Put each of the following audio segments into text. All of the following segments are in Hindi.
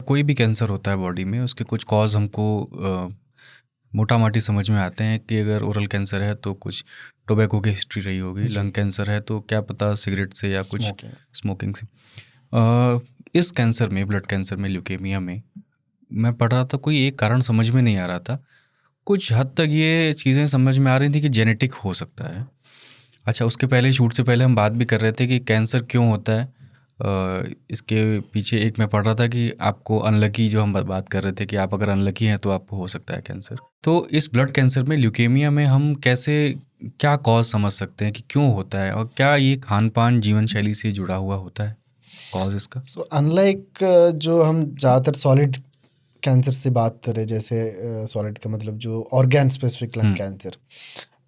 कोई भी कैंसर होता है बॉडी में, उसके कुछ कॉज हमको मोटा माटी समझ में आते हैं कि अगर ओरल कैंसर है तो कुछ टोबैको की हिस्ट्री रही होगी, लंग कैंसर है तो क्या पता सिगरेट से या कुछ स्मोकिंग से। इस कैंसर में, ब्लड कैंसर में, ल्यूकेमिया में मैं पढ़ रहा था, कोई एक कारण समझ में नहीं आ रहा था। कुछ हद तक ये चीज़ें समझ में आ रही थी कि जेनेटिक हो सकता है। अच्छा, उसके पहले, शूट से पहले हम बात भी कर रहे थे कि कैंसर क्यों होता है। इसके पीछे एक मैं पढ़ रहा था कि आपको अनलकी, जो हम बात कर रहे थे कि आप अगर अनलकी हैं तो आपको हो सकता है कैंसर। तो इस ब्लड कैंसर में, ल्यूकेमिया में, हम कैसे, क्या कॉज समझ सकते हैं कि क्यों होता है, और क्या ये खान पान, जीवन शैली से जुड़ा हुआ होता है कॉज इसका? सो अनलाइक जो हम ज़्यादातर सॉलिड कैंसर से बात करें, जैसे सॉलिड का मतलब जो ऑर्गन स्पेसिफिक लंग कैंसर,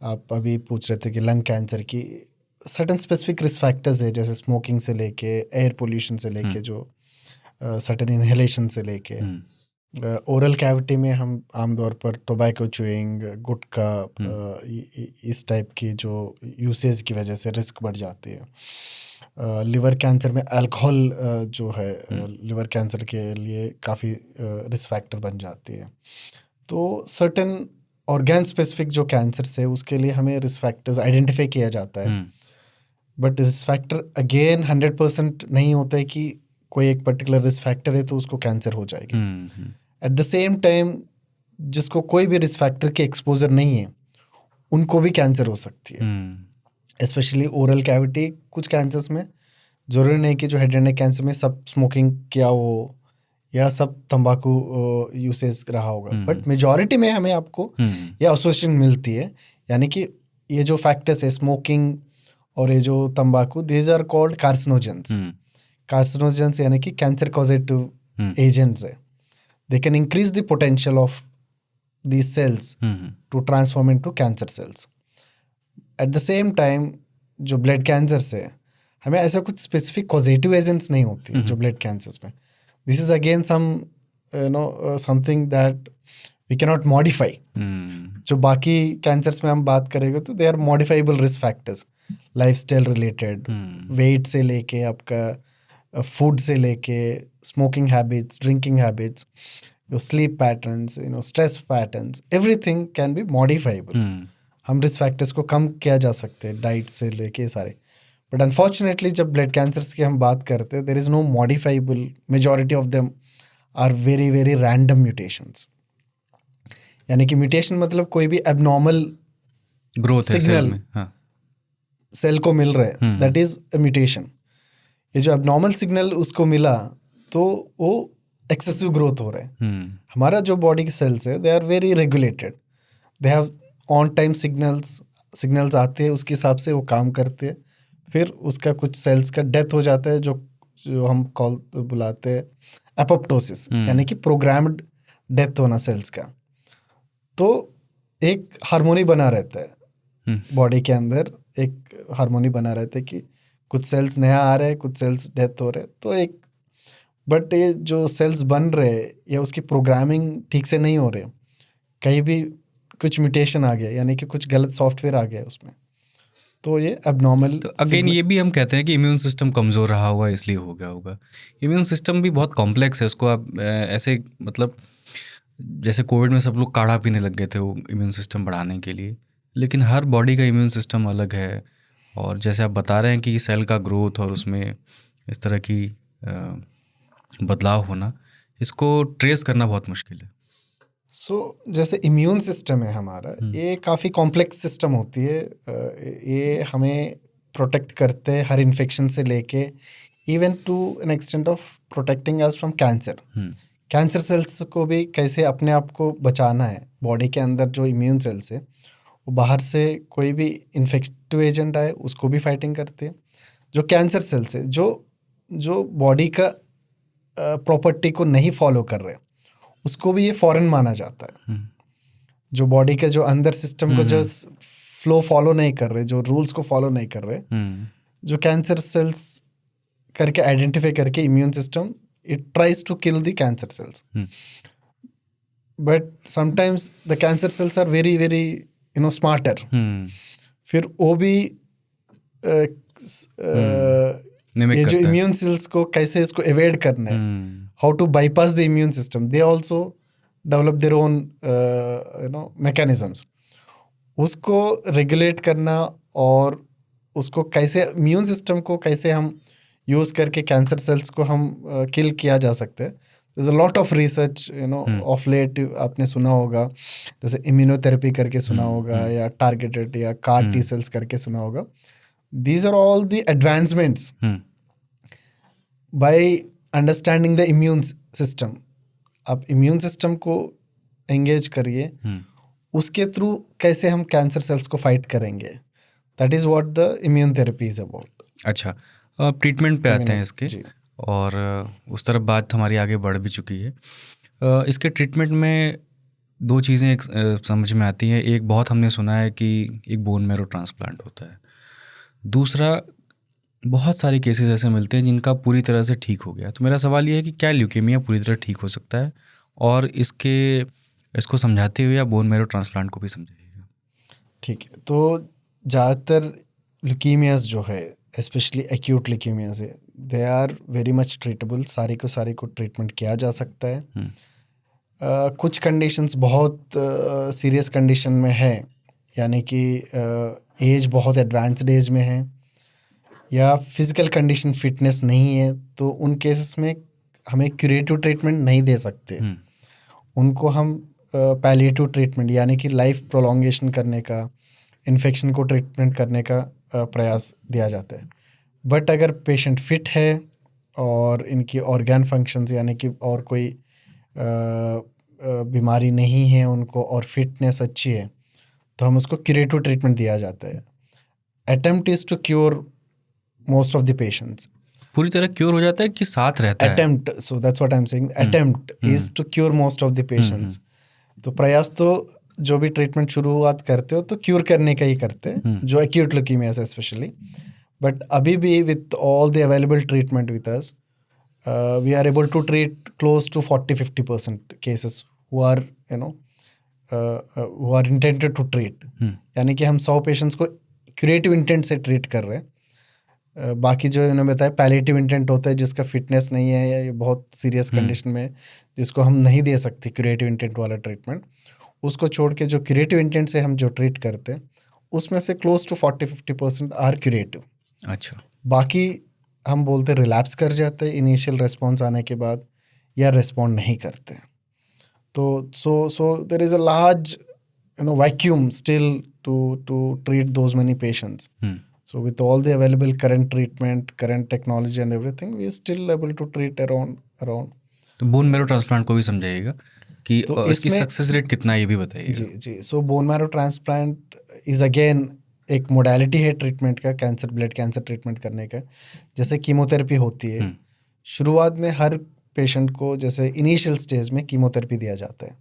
आप अभी पूछ रहे थे कि लंग कैंसर की सर्टेन स्पेसिफिक रिस्क फैक्टर्स है, जैसे स्मोकिंग से लेके, एयर पोल्यूशन से लेके, जो सर्टेन इनहेलेशन से लेके, ओरल कैविटी में हम आमतौर पर टोबैको च्यूइंग, गुटखा, इस टाइप की जो यूसेज की वजह से रिस्क बढ़ जाती है। लिवर कैंसर में अल्कोहल जो है लिवर कैंसर के लिए काफ़ी रिस्क फैक्टर बन जाती है। तो सर्टेन ऑर्गन स्पेसिफिक जो कैंसर है उसके लिए हमें रिस्क फैक्टर्स आइडेंटिफाई किया जाता है, बट रिस्क फैक्टर अगेन 100% नहीं होता है कि कोई एक पर्टिकुलर रिस्क फैक्टर है तो उसको कैंसर हो जाएगी। एट द सेम टाइम जिसको कोई भी रिस्क फैक्टर के एक्सपोजर नहीं है उनको भी कैंसर हो सकती है। स्पेशली ओरल कैविटी, कुछ कैंसर्स में जरूरी नहीं कि जो हेड एंड नेक कैंसर में सब स्मोकिंग किया हो या सब तंबाकू यूसेज रहा होगा, बट मेजॉरिटी में हमें आपको ये एसोसिएशन मिलती है। यानी कि ये जो फैक्टर्स है, स्मोकिंग और ये जो तंबाकू, these are called carcinogens. Carcinogens यानी कि कैंसर कॉजेटिव एजेंट्स है। They can increase the potential of these cells to transform into cancer cells. At the same time जो ब्लड कैंसर से हमें ऐसा कुछ स्पेसिफिक कॉजेटिव एजेंट्स नहीं होती जो ब्लड कैंसर्स में। This is again something that we can not modify. जो बाकी कैंसर्स में हम बात करेंगे तो they are modifiable risk factors, lifestyle related, weight से लेके आपका फूड से लेके, smoking habits, drinking habits, your sleep patterns, stress patterns, everything can be modifiable. हम रिस्क फैक्टर्स को कम किया जा सकते हैं डाइट से लेके सारे। बट अनफॉर्चुनेटली जब ब्लड कैंसर्स की हम बात करते हैं, there is no modifiable, majority of them are very very random mutations. यानी कि म्यूटेशन मतलब कोई भी एबनॉर्मल ग्रोथ सिग्नल सेल को मिल रहा है, दैट इज अ म्यूटेशन। ये जो एबनॉर्मल सिग्नल उसको मिला तो वो एक्सेसिव ग्रोथ हो रहा है। हमारा जो बॉडी के सेल्स है, they are very regulated, they have on time signals आते हैं, उसके हिसाब से वो काम करते हैं। फिर उसका कुछ सेल्स का डेथ हो जाता है, जो हम बुलाते हैं एपोप्टोसिस, यानी कि प्रोग्राम्ड डेथ होना सेल्स का। तो एक हार्मोनी बना रहता है बॉडी के अंदर, एक हार्मोनी बना रहता है कि कुछ सेल्स नया आ रहे हैं, कुछ सेल्स डेथ हो रहे हैं। तो एक बट ये जो सेल्स बन रहे या उसकी प्रोग्रामिंग ठीक से नहीं हो रहे, कहीं भी कुछ म्यूटेशन आ गया, यानी कि कुछ गलत सॉफ्टवेयर आ गया उसमें, तो ये एबनॉर्मल। तो अगेन ये भी हम कहते हैं कि इम्यून सिस्टम कमज़ोर रहा हुआ इसलिए हो गया होगा। इम्यून सिस्टम भी बहुत कॉम्प्लेक्स है, उसको आप ऐसे, मतलब जैसे कोविड में सब लोग काढ़ा पीने लग गए थे वो इम्यून सिस्टम बढ़ाने के लिए, लेकिन हर बॉडी का इम्यून सिस्टम अलग है। और जैसे आप बता रहे हैं कि सेल का ग्रोथ और उसमें इस तरह की बदलाव होना, इसको ट्रेस करना बहुत मुश्किल है। जैसे इम्यून सिस्टम है हमारा, ये काफ़ी कॉम्प्लेक्स सिस्टम होती है। ये हमें प्रोटेक्ट करते हैं हर इन्फेक्शन से लेके, even to an extent of protecting us from cancer. Cancer cells को भी कैसे अपने आप को बचाना है, बॉडी के अंदर जो इम्यून सेल्स है वो बाहर से कोई भी इन्फेक्टिव एजेंट आए उसको भी फाइटिंग करते हैं। जो कैंसर सेल्स है जो बॉडी का प्रॉपर्टी को नहीं फॉलो कर रहे, उसको भी ये फॉरेन माना जाता है। जो बॉडी के जो अंदर सिस्टम को जो फ्लो फॉलो नहीं कर रहे, जो रूल्स को फॉलो नहीं कर रहे, जो कैंसर सेल्स करके आइडेंटिफाई करके immune system it tries to kill the cancer cells. But sometimes the cancer cells are very very smarter. फिर वो भी ये जो इम्यून सेल्स को कैसे इसको एवेड करना है, how to bypass the immune system. They also develop their own mechanisms. उसको रेगुलेट करना और उसको कैसे इम्यून सिस्टम को कैसे हम यूज़ करके कैंसर सेल्स को हम किल किया जा सकते हैं. There's a lot of research, of late आपने सुना होगा, जैसे इम्यूनोथेरेपी करके सुना होगा या टारगेटेड या CAR T cells करके सुना होगा. These are all the advancements by understanding the immune system. आप इम्यून सिस्टम को एंगेज करिए, उसके थ्रू कैसे हम कैंसर सेल्स को फाइट करेंगे. That is what the immune therapy is about. अच्छा, अब ट्रीटमेंट पे आते हैं इसके. और उस तरफ बात हमारी आगे बढ़ भी चुकी है. इसके ट्रीटमेंट में दो चीज़ें एक समझ में आती हैं. एक बहुत हमने सुना है कि एक बोन मैरो ट्रांसप्लांट होता है. दूसरा, बहुत सारे केसेस ऐसे मिलते हैं जिनका पूरी तरह से ठीक हो गया. तो मेरा सवाल ये है कि क्या ल्यूकेमिया पूरी तरह ठीक हो सकता है, और इसको समझाते हुए आप बोन मैरो ट्रांसप्लांट को भी समझाइएगा. ठीक है. तो ज़्यादातर ल्यूकीमियाज जो है, स्पेशली एक्यूट ल्यूकीमियाज है, they are very much treatable. सारी को ट्रीटमेंट किया जा सकता है. कुछ कंडीशंस बहुत सीरियस कंडीशन में है, यानी कि एज बहुत एडवांस्ड एज में है या फिज़िकल कंडीशन फिटनेस नहीं है, तो उन केसेस में हमें क्यूरेटिव ट्रीटमेंट नहीं दे सकते. उनको हम पैलिएटिव ट्रीटमेंट यानी कि लाइफ प्रोलॉन्गेशन करने का, इन्फेक्शन को ट्रीटमेंट करने का प्रयास दिया जाता है. बट अगर पेशेंट फिट है और इनकी ऑर्गन फंक्शंस यानी कि और कोई बीमारी नहीं है उनको और फिटनेस अच्छी है, तो हम उसको क्यूरेटिव ट्रीटमेंट दिया जाता है. Attempt is to cure most of the patients. पूरी तरह क्योर हो जाता है कि साथ रहता है? Attempt, so that's what I am saying. Attempt is to cure most of the patients. तो प्रयास तो जो भी ट्रीटमेंट शुरुआत करते हो तो क्यूर करने का ही करते हैं, जो एक्यूट ल्यूकीमिया है स्पेशली. बट अभी भी with all the available treatment with us, we are able to treat close to 40-50% cases who are intended to treat. यानी कि हम 100 पेशेंट्स को क्यूरेटिव इंटेंट से ट्रीट कर रहे हैं. बाकी जो इन्होंने बताया पैलिएटिव इंटेंट होता है, जिसका फिटनेस नहीं है या ये बहुत सीरियस कंडीशन में, जिसको हम नहीं दे सकते क्यूरेटिव इंटेंट वाला ट्रीटमेंट. उसको छोड़ के जो क्यूरेटिव इंटेंट से हम जो ट्रीट करते हैं, उसमें से क्लोज टू 40-50% आर क्यूरेटिव. अच्छा. बाकी हम बोलते रिलैप्स कर जाते हैं इनिशियल रिस्पॉन्स आने के बाद, या रिस्पॉन्ड नहीं करते. तो so there is a large vacuum still to treat those many patients. So with all the available current treatment, current technology and everything, we are still able to treat around. तो बोन मैरो ट्रांसप्लांट को भी समझाइएगा कि तो इसकी सक्सेस रेट कितना है, ये भी बताइएगा. जी. So bone marrow transplant is again एक मोडालिटी है ट्रीटमेंट का, ब्लड कैंसर ट्रीटमेंट करने का. जैसे कीमोथेरेपी होती है, शुरुआत में हर पेशेंट को जैसे इनिशियल स्टेज में कीमोथेरेपी दिया जाता है.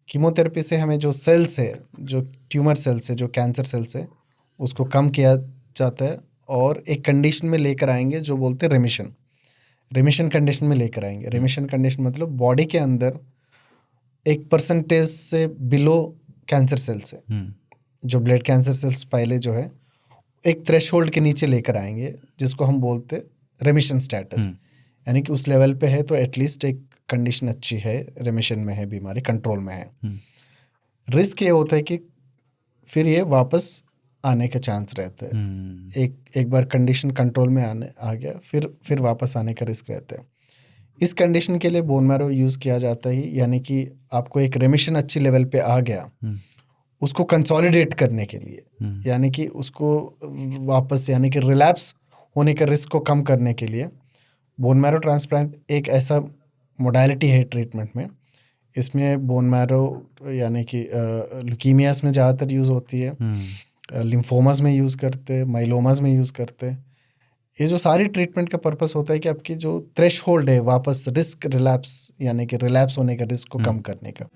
कीमोथेरेपी से हमें जो सेल्स है, जो ट्यूमर सेल्स है, जो कैंसर सेल्स है, उसको कम किया जाता है और एक कंडीशन में लेकर आएंगे जो बोलते हैं रेमिशन कंडीशन में लेकर आएंगे. रेमिशन कंडीशन मतलब बॉडी के अंदर 1% से बिलो कैंसर सेल्स है, जो ब्लड कैंसर सेल्स पहले जो है एक थ्रेशोल्ड के नीचे लेकर आएंगे, जिसको हम बोलते हैं रेमिशन स्टेटस. यानी कि उस लेवल पे है तो एटलीस्ट एक कंडीशन अच्छी है, रेमिशन में है, बीमारी कंट्रोल में है. रिस्क ये होता है कि फिर ये वापस आने का चांस रहता है. एक बार कंडीशन कंट्रोल में आ गया, फिर वापस आने का रिस्क रहता है. इस कंडीशन के लिए बोन मैरो यूज़ किया जाता है. यानी कि आपको एक रेमिशन अच्छी लेवल पे आ गया, उसको कंसोलिडेट करने के लिए, यानी कि उसको वापस यानी कि रिलैप्स होने का रिस्क को कम करने के लिए बोन मैरो ट्रांसप्लांट एक ऐसा मोडालिटी है ट्रीटमेंट में. इसमें बोन मैरो यानी कि ल्यूकीमियास में ज़्यादातर यूज़ होती है, लिम्फोमास में यूज़ करते, माइलोमास में यूज़ करते. ये जो सारी ट्रीटमेंट का पर्पस होता है कि आपकी जो थ्रेशहोल्ड है वापस रिस्क रिलैप्स यानी कि रिलैप्स होने का रिस्क को कम करने का.